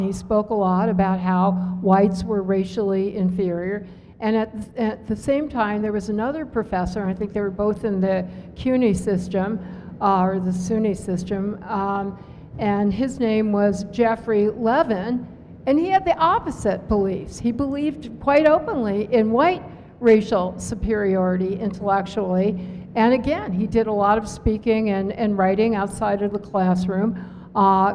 He spoke a lot about how whites were racially inferior. And at the same time, there was another professor, I think they were both in the CUNY system, or the SUNY system, and his name was Jeffries Levan, and he had the opposite beliefs. He believed quite openly in white racial superiority intellectually, and again, he did a lot of speaking and writing outside of the classroom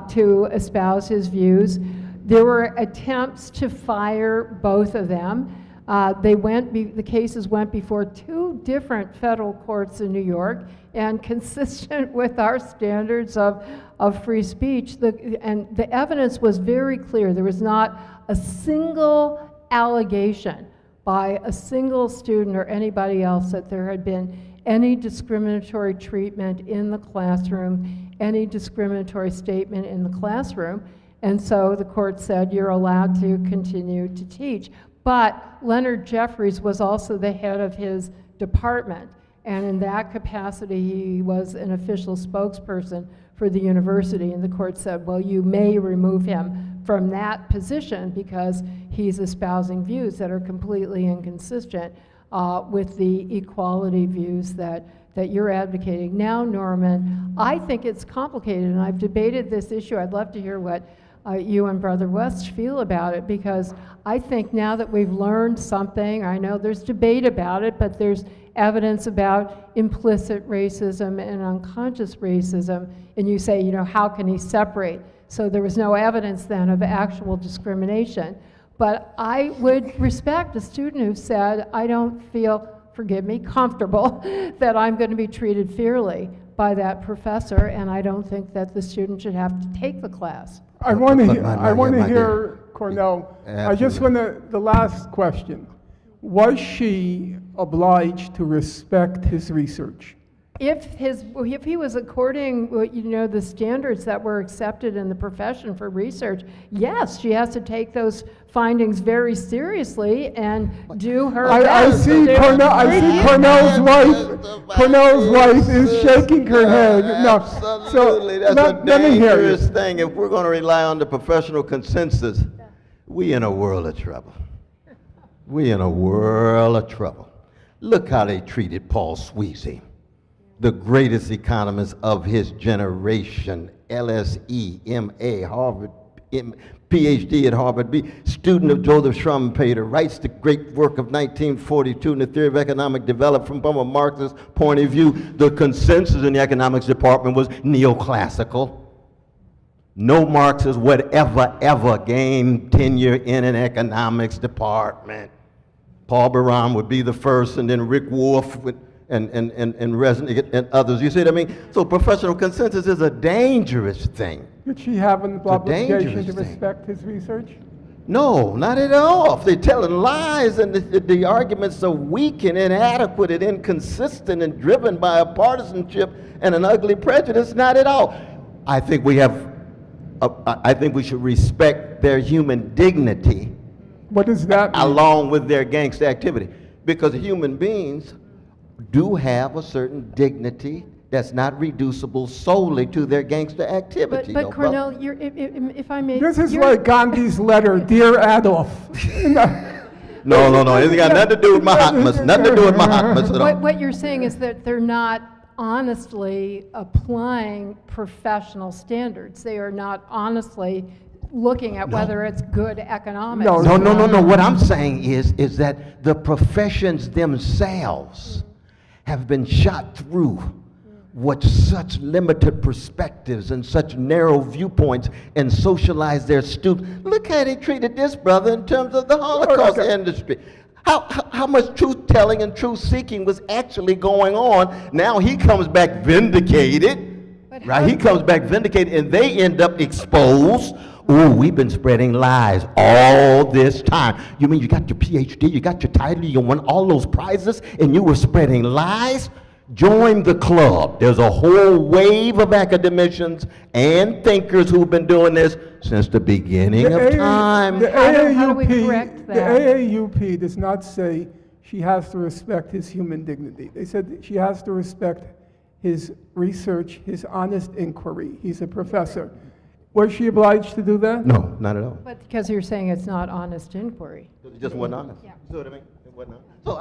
to espouse his views. There were attempts to fire both of them. The cases went before 2 different federal courts in New York, and consistent with our standards of free speech, and the evidence was very clear. There was not a single allegation by a single student or anybody else that there had been any discriminatory treatment in the classroom, any discriminatory statement in the classroom, and so the court said you're allowed to continue to teach. But Leonard Jeffries was also the head of his department, and in that capacity he was an official spokesperson for the university, and the court said, well, you may remove him from that position because he's espousing views that are completely inconsistent with the equality views that you're advocating. Now, Norman, I think it's complicated, and I've debated this issue. I'd love to hear what you and Brother West feel about it, because I think now that we've learned something, I know there's debate about it, but there's evidence about implicit racism and unconscious racism, and you say, how can he separate? So there was no evidence then of actual discrimination. But I would respect a student who said, I don't feel, forgive me, comfortable that I'm going to be treated fairly by that professor, and I don't think that the student should have to take the class. I want to hear Cornel. I just want to, the last question. Was she obliged to respect his research? If he was according, the standards that were accepted in the profession for research, yes, she has to take those findings very seriously and do her best. I see Cornel's wife. Cornel's wife is shaking her head. No, absolutely, that's a dangerous thing. If we're going to rely on the professional consensus, we in a world of trouble. We in a world of trouble. Look how they treated Paul Sweezy, the greatest economist of his generation, LSE, MA, Harvard, PhD at Harvard, student of Joseph Schumpeter, writes the great work of 1942 in the theory of economic development from a Marxist point of view. The consensus in the economics department was neoclassical. No Marxist would ever gain tenure in an economics department. Paul Baran would be the first, and then Rick Wolff would, and Resnick and others. You see what I mean? So professional consensus is a dangerous thing. Did she have an obligation to respect his research? No, not at all. If they're telling lies and the arguments are weak and inadequate and inconsistent and driven by a partisanship and an ugly prejudice, not at all. I think we should respect their human dignity. What does that mean? Along with their gangster activity. Because human beings do have a certain dignity that's not reducible solely to their gangster activity. But Cornel, if I may... This is like Gandhi's letter, Dear Adolf. No. It's got nothing to do with Mahatmas. Nothing to do with Mahatmas at all. What you're saying is that they're not honestly applying professional standards. They are not honestly looking at whether it's good economics. No. What I'm saying is that the professions themselves have been shot through with such limited perspectives and such narrow viewpoints and socialize their students. Look how they treated this brother in terms of the Holocaust industry. How much truth-telling and truth-seeking was actually going on. Now he comes back vindicated, right? He comes back vindicated, and they end up exposed. Oh, we've been spreading lies all this time. You mean you got your PhD, you got your title, you won all those prizes, and you were spreading lies? Join the club. There's a whole wave of academicians and thinkers who've been doing this since the beginning of time. How do we correct that? The AAUP does not say she has to respect his human dignity. They said she has to respect his research, his honest inquiry. He's a professor. Was she obliged to do that? No, not at all. But because you're saying it's not honest inquiry. It just wasn't honest. Yeah. You see what I mean? It wasn't honest. So